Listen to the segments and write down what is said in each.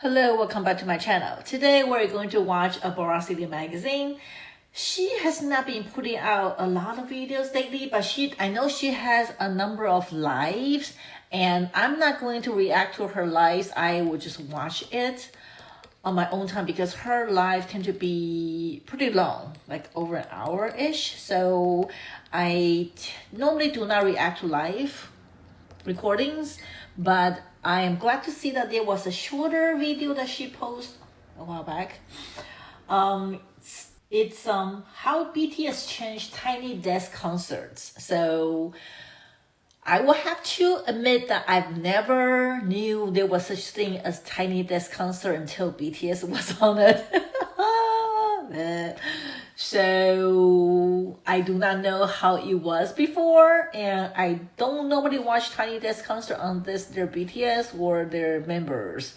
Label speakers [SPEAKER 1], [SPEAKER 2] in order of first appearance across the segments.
[SPEAKER 1] Hello, welcome back to my channel. Today we're going to watch a Boracity Magazine. She has not been putting out a lot of videos lately, but I know she has a number of lives, and I'm not going to react to her lives. I will just watch it on my own time because her lives tend to be pretty long, like over an hour-ish. So I normally do not react to live recordings, but I am glad to see that there was a shorter video that she posted a while back. It's how BTS changed Tiny Desk concerts. So I will have to admit that I've never knew there was such thing as Tiny Desk concert until BTS was on it. So I do not know how it was before, and I don't normally watch Tiny Desk concert on their BTS or their members.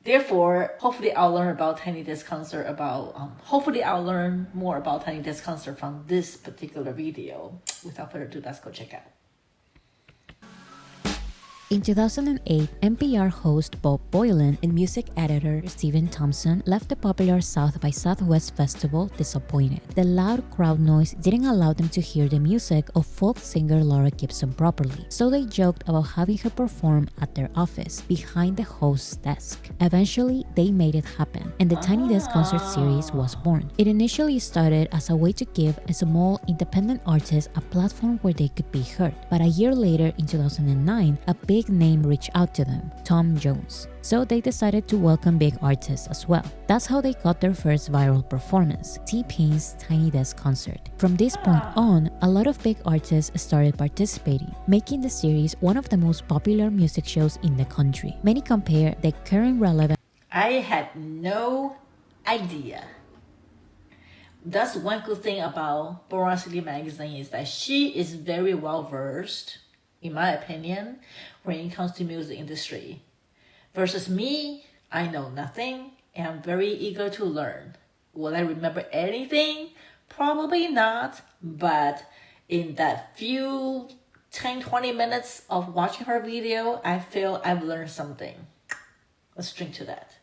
[SPEAKER 1] Therefore, hopefully I'll learn about Tiny Desk concert hopefully I'll learn more about Tiny Desk concert from this particular video. Without further ado, let's go check out.
[SPEAKER 2] In 2008, NPR host Bob Boilen and music editor Stephen Thompson left the popular South by Southwest festival disappointed. The loud crowd noise didn't allow them to hear the music of folk singer Laura Gibson properly, so they joked about having her perform at their office, behind the host's desk. Eventually, they made it happen, and the Tiny Desk concert series was born. It initially started as a way to give a small independent artist a platform where they could be heard, but a year later, in 2009, a big name reached out to them, Tom Jones. So they decided to welcome big artists as well. That's how they got their first viral performance, T-Pain's Tiny Desk concert. From this point on, a lot of big artists started participating, making the series one of the most popular music shows in the country. Many compare the current relevance.
[SPEAKER 1] I had no idea. That's one good thing about Boracity Magazine is that she is very well versed, in my opinion, when it comes to music industry. Versus me, I know nothing and I'm very eager to learn. Will I remember anything? Probably not, but in that few 10-20 minutes of watching her video, I feel I've learned something. Let's drink to that.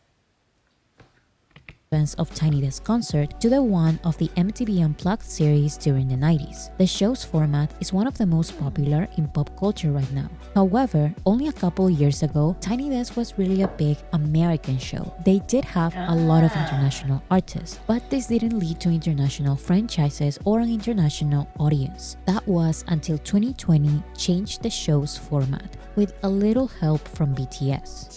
[SPEAKER 2] Of Tiny Desk concert to the one of the MTV Unplugged series during the 90s. The show's format is one of the most popular in pop culture right now. However, only a couple years ago, Tiny Desk was really a big American show. They did have a lot of international artists, but this didn't lead to international franchises or an international audience. That was until 2020 changed the show's format, with a little help from BTS.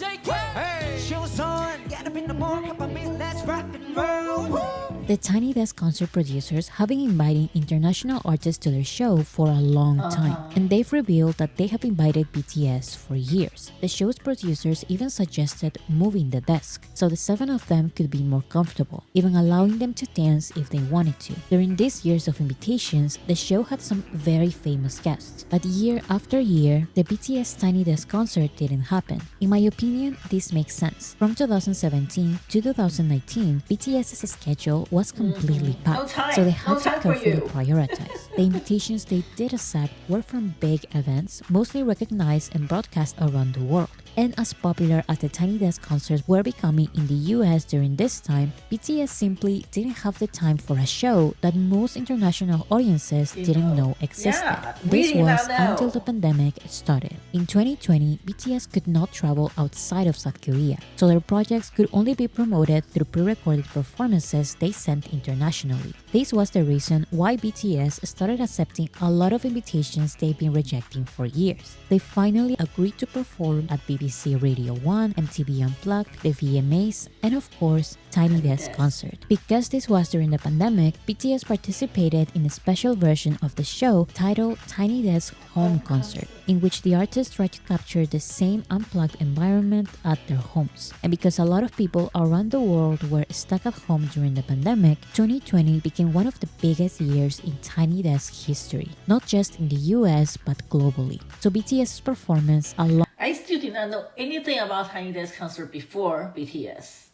[SPEAKER 2] The Tiny Desk concert producers have been inviting international artists to their show for a long time, and they've revealed that they have invited BTS for years. The show's producers even suggested moving the desk, so the 7 of them could be more comfortable, even allowing them to dance if they wanted to. During these years of invitations, the show had some very famous guests, but year after year, the BTS Tiny Desk concert didn't happen. In my opinion, this makes sense. From 2017 to 2019, BTS's schedule was completely packed, so they had to carefully prioritize. The invitations they did accept were from big events, mostly recognized and broadcast around the world. And as popular as the Tiny Desk concerts were becoming in the US during this time, BTS simply didn't have the time for a show that most international audiences didn't know existed. This was until the pandemic started. In 2020, BTS could not travel outside of South Korea, so their projects could only be promoted through pre-recorded performances they sent internationally. This was the reason why BTS started accepting a lot of invitations they've been rejecting for years. They finally agreed to perform at BBC Radio 1, MTV Unplugged, the VMAs, and of course, Tiny Desk concert. Because this was during the pandemic, BTS participated in a special version of the show titled Tiny Desk Home Concert, in which the artists tried to capture the same unplugged environment at their homes. And because a lot of people around the world were stuck at home during the pandemic, 2020 became one of the biggest years in Tiny Desk history, not just in the US but globally. So BTS's performance along
[SPEAKER 1] I still did not know anything about Tiny Desk concert before BTS.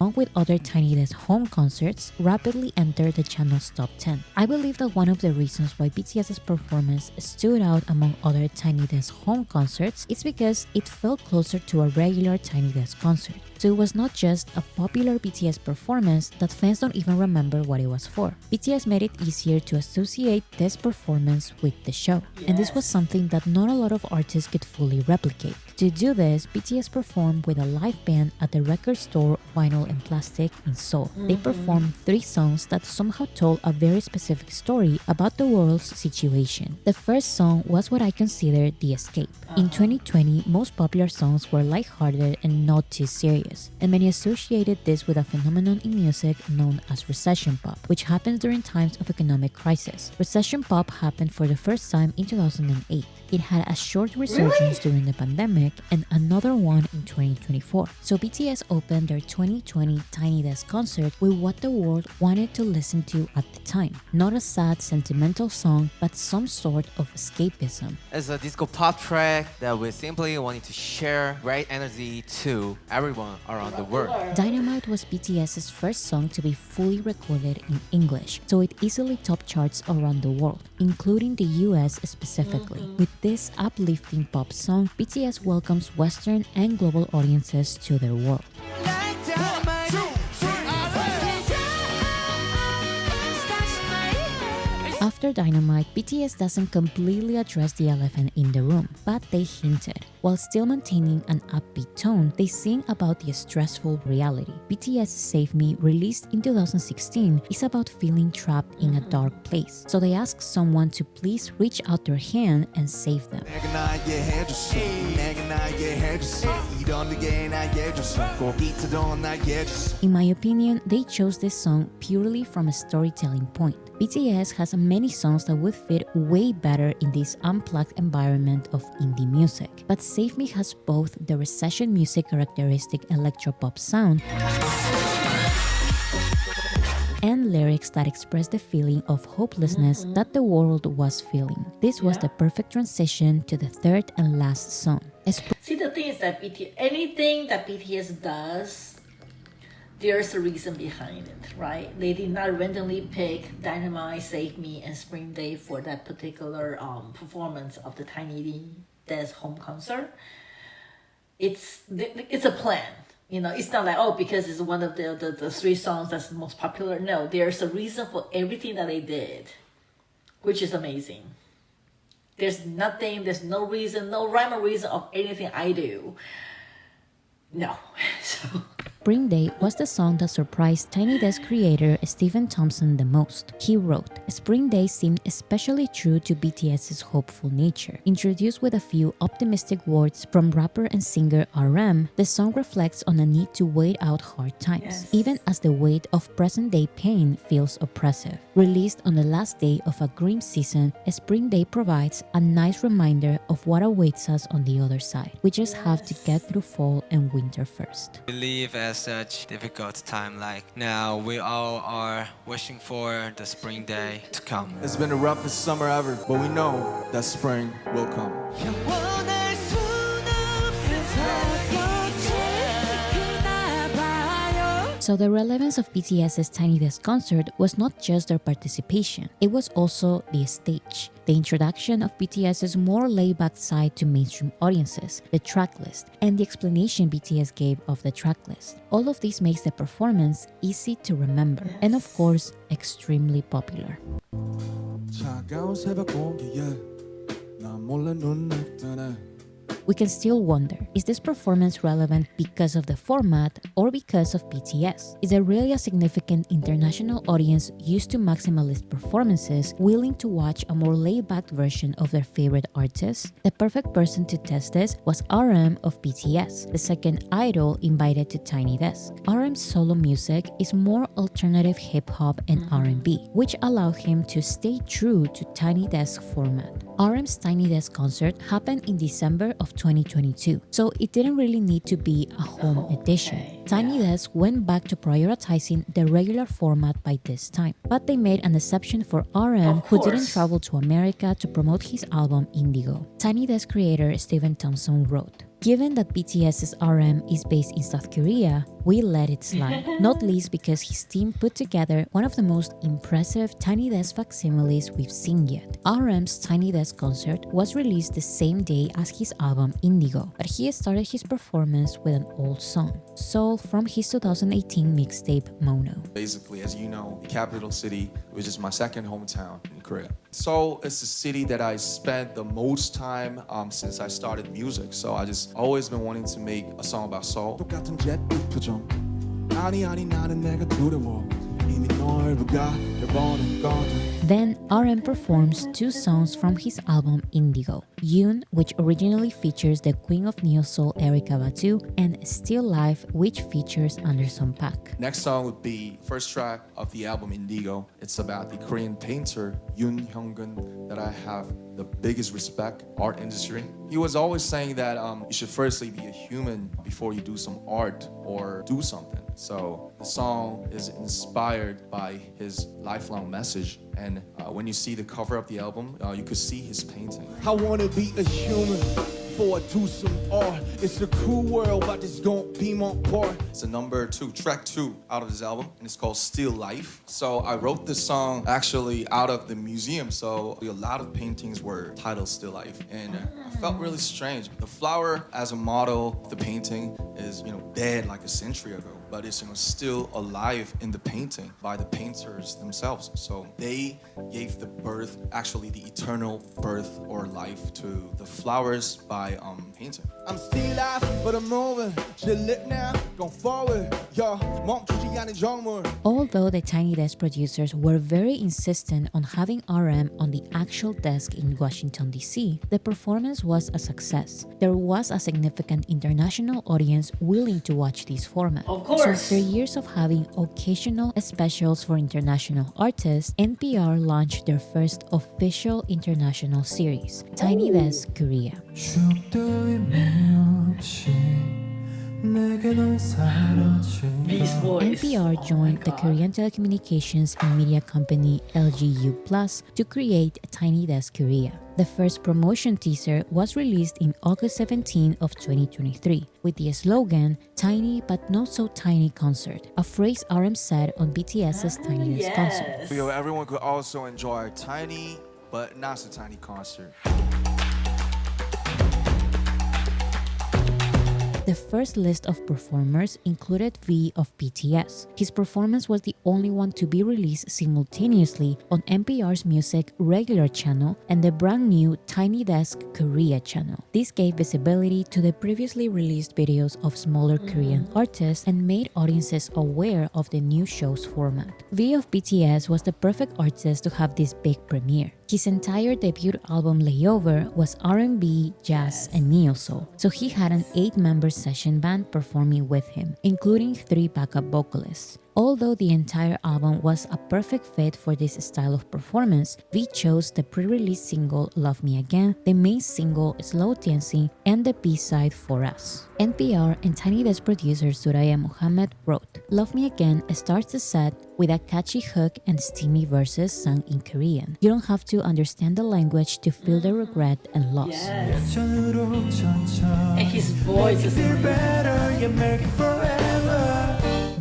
[SPEAKER 2] along with other Tiny Desk home concerts, rapidly entered the channel's top 10. I believe that one of the reasons why BTS's performance stood out among other Tiny Desk home concerts is because it felt closer to a regular Tiny Desk concert. So it was not just a popular BTS performance that fans don't even remember what it was for. BTS made it easier to associate this performance with the show. And this was something that not a lot of artists could fully replicate. To do this, BTS performed with a live band at the record store Vinyl and Plastic in Seoul. They performed 3 songs that somehow told a very specific story about the world's situation. The first song was what I consider the escape. In 2020, most popular songs were lighthearted and not too serious, and many associated this with a phenomenon in music known as recession pop, which happens during times of economic crisis. Recession pop happened for the first time in 2008. It had a short resurgence during the pandemic and another one in 2024. So BTS opened their 2020 Tiny Desk concert with what the world wanted to listen to at the time. Not a sad, sentimental song, but some sort of escapism.
[SPEAKER 3] It's a disco pop track that we simply wanted to share great energy to everyone around the world.
[SPEAKER 2] Dynamite was BTS's first song to be fully recorded in English, so it easily topped charts around the world, including the US specifically. With this uplifting pop song, BTS welcomes Western and global audiences to their world. After Dynamite, BTS doesn't completely address the elephant in the room, but they hinted. While still maintaining an upbeat tone, they sing about the stressful reality. BTS Save Me, released in 2016, is about feeling trapped in a dark place. So they ask someone to please reach out their hand and save them. In my opinion, they chose this song purely from a storytelling point. BTS has many songs that would fit way better in this unplugged environment of indie music. But Save Me has both the recession music characteristic electropop sound and lyrics that express the feeling of hopelessness that the world was feeling. This was the perfect transition to the third and last song.
[SPEAKER 1] See, the thing is that anything that BTS does, there's a reason behind it, right? They did not randomly pick Dynamite, Save Me, and Spring Day for that particular performance of the Tiny Desk home concert. It's a plan. You know, it's not like, oh, because it's one of the 3 songs that's the most popular. No, there's a reason for everything that they did, which is amazing. There's no reason, no rhyme or reason of anything I do. No. So
[SPEAKER 2] Spring Day was the song that surprised Tiny Desk creator Stephen Thompson the most. He wrote, "Spring Day seemed especially true to BTS's hopeful nature. Introduced with a few optimistic words from rapper and singer RM, the song reflects on a need to wait out hard times, even as the weight of present-day pain feels oppressive. Released on the last day of a grim season, Spring Day provides a nice reminder of what awaits us on the other side. We just have to get through fall and winter first."
[SPEAKER 3] We live at such difficult time like now. We all are wishing for the spring day to come.
[SPEAKER 4] It's been the roughest summer ever, but we know that spring will come.
[SPEAKER 2] So the relevance of BTS's Tiny Desk concert was not just their participation, it was also the stage. The introduction of BTS's more laid-back side to mainstream audiences, the tracklist, and the explanation BTS gave of the tracklist. All of this makes the performance easy to remember, and of course, extremely popular.
[SPEAKER 4] 차가운 새벽 공기에 나 몰래 눈을 뜨네.
[SPEAKER 2] We can still wonder, is this performance relevant because of the format or because of BTS? Is there really a significant international audience used to maximalist performances willing to watch a more laid-back version of their favorite artists? The perfect person to test this was RM of BTS, the second idol invited to Tiny Desk. RM's solo music is more alternative hip-hop and R&B, which allowed him to stay true to Tiny Desk format. RM's Tiny Desk concert happened in December of 2022, so it didn't really need to be a home edition. Tiny Desk went back to prioritizing the regular format by this time, but they made an exception for RM, who didn't travel to America to promote his album Indigo. Tiny Desk creator Stephen Thompson wrote, "Given that BTS's RM is based in South Korea, We Let It Slide, not least because his team put together one of the most impressive Tiny Desk facsimiles we've seen yet. RM's Tiny Desk concert was released the same day as his album Indigo, but he started his performance with an old song, Soul, from his 2018 mixtape Mono.
[SPEAKER 4] Basically, as you know, the capital city, which is my second hometown in Korea. Seoul is the city that I spent the most time since I started music. So I just always been wanting to make a song about Seoul. 똑같은 잿빛 표정. 아니 나는 내가 두려워. 이미 널 보는 거든.
[SPEAKER 2] Then RM performs two songs from his album Indigo, Yoon, which originally features the queen of neo-soul Erykah Badu, and Still Life, which features Anderson .Paak.
[SPEAKER 4] Next song would be first track of the album Indigo. It's about the Korean painter Yoon Hyung-gun that I have the biggest respect, art industry. He was always saying that you should firstly be a human before you do some art or do something. So the song is inspired by his lifelong message. And when you see the cover of the album, you could see his painting.
[SPEAKER 5] I wanna be a human before I do some art. It's a cool world, but it's gonna be more part.
[SPEAKER 4] It's a number 2, track 2 out of his album, and it's called Still Life. So I wrote this song actually out of the museum, so a lot of paintings were titled Still Life, and I felt really strange. The flower as a model of the painting is, dead like a century ago, but it's still alive in the painting by the painters themselves. So they gave the birth, actually the eternal birth or life to the flowers by painting.
[SPEAKER 5] I'm still alive, but I'm moving. Still lit now, going forward. Yo, 멈추지 않은 정물.
[SPEAKER 2] Although the Tiny Desk producers were very insistent on having RM on the actual desk in Washington, D.C., the performance was a success. There was a significant international audience willing to watch this format.
[SPEAKER 1] Of course.
[SPEAKER 2] So after years of having occasional specials for international artists, NPR launched their first official international series, Tiny Desk Korea.
[SPEAKER 1] Beast voice.
[SPEAKER 2] NPR joined the Korean telecommunications and media company LGU Plus to create Tiny Desk Korea. The first promotion teaser was released in August 17 of 2023 with the slogan "Tiny but not so tiny concert," a phrase RM said on BTS's Tiny Desk concert.
[SPEAKER 4] So everyone could also enjoy a tiny but not so tiny concert.
[SPEAKER 2] The first list of performers included V of BTS. His performance was the only one to be released simultaneously on NPR's Music regular channel and the brand new Tiny Desk Korea channel. This gave visibility to the previously released videos of smaller Korean artists and made audiences aware of the new show's format. V of BTS was the perfect artist to have this big premiere. His entire debut album Layover was R&B, jazz, and neo-soul, so he had an 8-member session band performing with him, including 3 backup vocalists. Although the entire album was a perfect fit for this style of performance, V chose the pre-release single Love Me Again, the main single Slow Dancing, and the B-side For Us. NPR and Tiny Desk producer Suraya Mohammed wrote, "Love Me Again starts the set with a catchy hook and steamy verses sung in Korean. You don't have to understand the language to feel the regret and loss."
[SPEAKER 1] Yes. And his voice is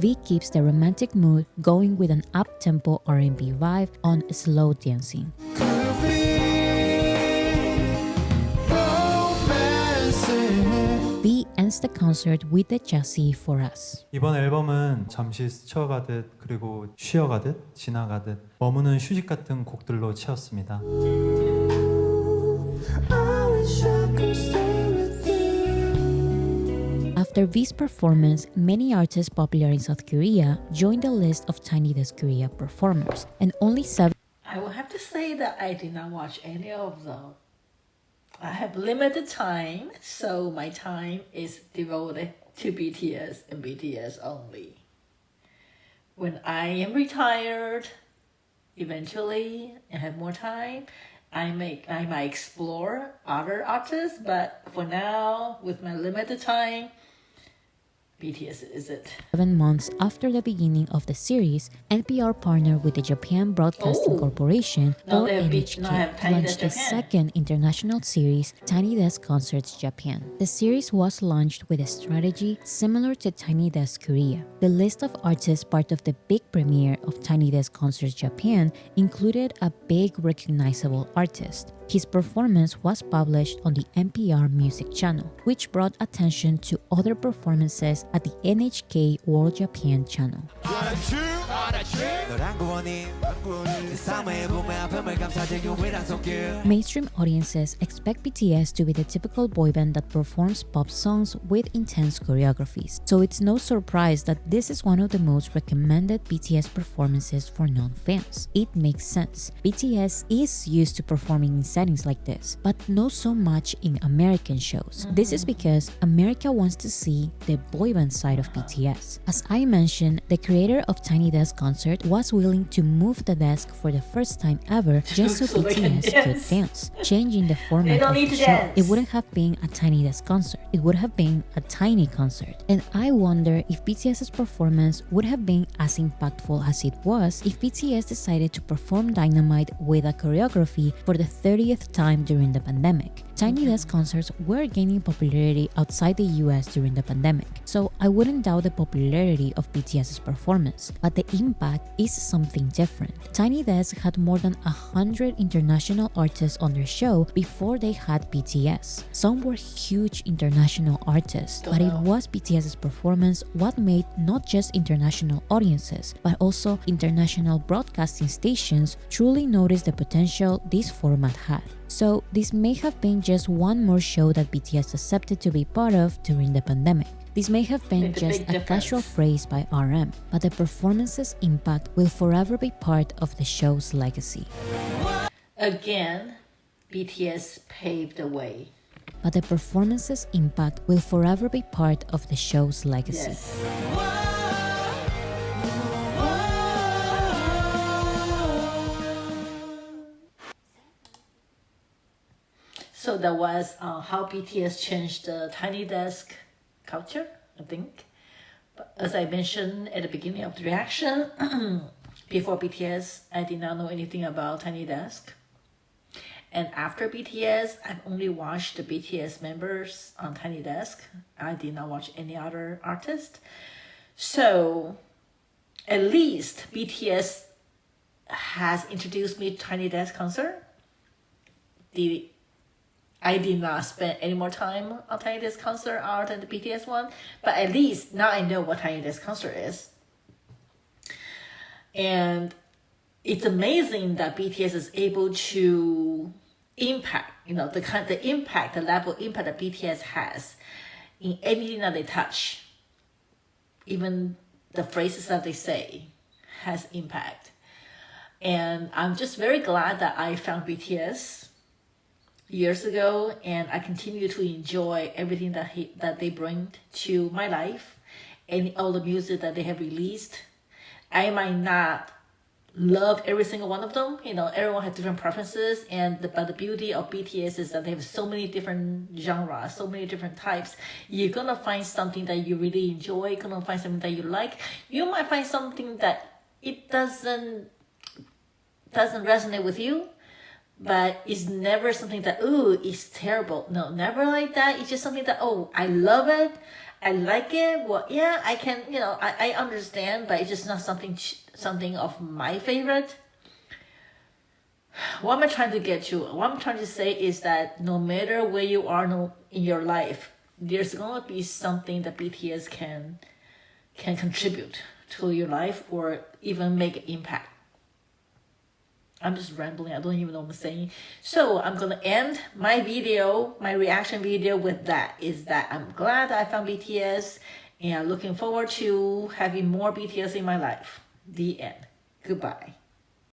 [SPEAKER 2] V keeps the romantic mood going with an up-tempo R&B vibe on Slow Dancing. V ends the concert with the jazzy For Us.
[SPEAKER 6] 이번 앨범은 잠시 스쳐가듯 그리고 쉬어가듯 지나가듯 머무는 휴식 같은 곡들로 채웠습니다.
[SPEAKER 2] After V's performance, many artists popular in South Korea joined the list of Tiny Desk Korea performers, and only 7
[SPEAKER 1] I will have to say that I did not watch any of them. I have limited time, so my time is devoted to BTS and BTS only. When I am retired, eventually, and have more time, I might explore other artists, but for now, with my limited time, BTS is it?
[SPEAKER 2] 7 months after the beginning of the series, NPR partnered with the Japan Broadcasting
[SPEAKER 1] Oh.
[SPEAKER 2] Corporation,
[SPEAKER 1] Now
[SPEAKER 2] or
[SPEAKER 1] they have
[SPEAKER 2] NHK,
[SPEAKER 1] Tiny
[SPEAKER 2] to launch
[SPEAKER 1] Desk
[SPEAKER 2] the
[SPEAKER 1] Japan.
[SPEAKER 2] second international series, Tiny Desk Concerts Japan. The series was launched with a strategy similar to Tiny Desk Korea. The list of artists part of the big premiere of Tiny Desk Concerts Japan included a big recognizable artist. His performance was published on the NPR Music Channel, which brought attention to other performances at the NHK World Japan Channel. Mainstream audiences expect BTS to be the typical boy band that performs pop songs with intense choreographies, so it's no surprise that this is one of the most recommended BTS performances for non-fans. It makes sense. BTS is used to performing in settings like this, but not so much in American shows. This is because America wants to see the boy band side of BTS. As I mentioned, the creator of Tiny Desk Concert was willing to move the desk for the first time ever just so
[SPEAKER 1] So they can
[SPEAKER 2] BTS could
[SPEAKER 1] dance.
[SPEAKER 2] dance, changing the format
[SPEAKER 1] don't
[SPEAKER 2] of
[SPEAKER 1] need
[SPEAKER 2] the
[SPEAKER 1] to
[SPEAKER 2] show.
[SPEAKER 1] dance.
[SPEAKER 2] It wouldn't have been a Tiny Desk Concert. It would have been a tiny concert. And I wonder if BTS's performance would have been as impactful as it was if BTS decided to perform Dynamite with a choreography for the 30th time during the pandemic. Tiny Desk concerts were gaining popularity outside the US during the pandemic, so I wouldn't doubt the popularity of BTS's performance, but the impact is something different. Tiny Desk had more than 100 international artists on their show before they had BTS. Some were huge international artists, but it was BTS's performance what made not just international audiences, but also international broadcasting stations truly notice the potential this format had. So this may have been just one more show that BTS accepted to be part of during the pandemic. This may have been
[SPEAKER 1] It's a
[SPEAKER 2] just
[SPEAKER 1] big
[SPEAKER 2] a
[SPEAKER 1] difference.
[SPEAKER 2] casual phrase by RM, but the performance's impact will forever be part of the show's legacy.
[SPEAKER 1] Again, BTS paved the way.
[SPEAKER 2] But the performance's impact will forever be part of the show's legacy.
[SPEAKER 1] Yes. So that was how BTS changed the Tiny Desk culture, I think. But as I mentioned at the beginning of the reaction, before BTS, I did not know anything about Tiny Desk. And after BTS, I've only watched the BTS members on Tiny Desk. I did not watch any other artist. So at least BTS has introduced me to Tiny Desk concert. I did not spend any more time on Tiny Desk concert other than the BTS one, but at least now I know what Tiny Desk concert is. And it's amazing that BTS is able to impact, the level of impact that BTS has in anything that they touch. Even the phrases that they say has impact. And I'm just very glad that I found BTS years ago, and I continue to enjoy everything that they bring to my life and all the music that they have released. I might not love every single one of them. Everyone has different preferences, but the beauty of BTS is that they have so many different genres, so many different types. You're gonna find something that you really enjoy. You're gonna find something that you like. You might find something that it doesn't resonate with you, but it's never something that, ooh, it's terrible. No, never like that. It's just something that, oh, I love it. I like it. Well, yeah, I can, I understand, but it's just not something of my favorite. What am I trying to get to? What I'm trying to say is that no matter where you are in your life, there's going to be something that BTS can contribute to your life or even make an impact. I'm just rambling. I don't even know what I'm saying. So I'm going to end my reaction video with that. Is that I'm glad I found BTS and looking forward to having more BTS in my life. The end. Goodbye.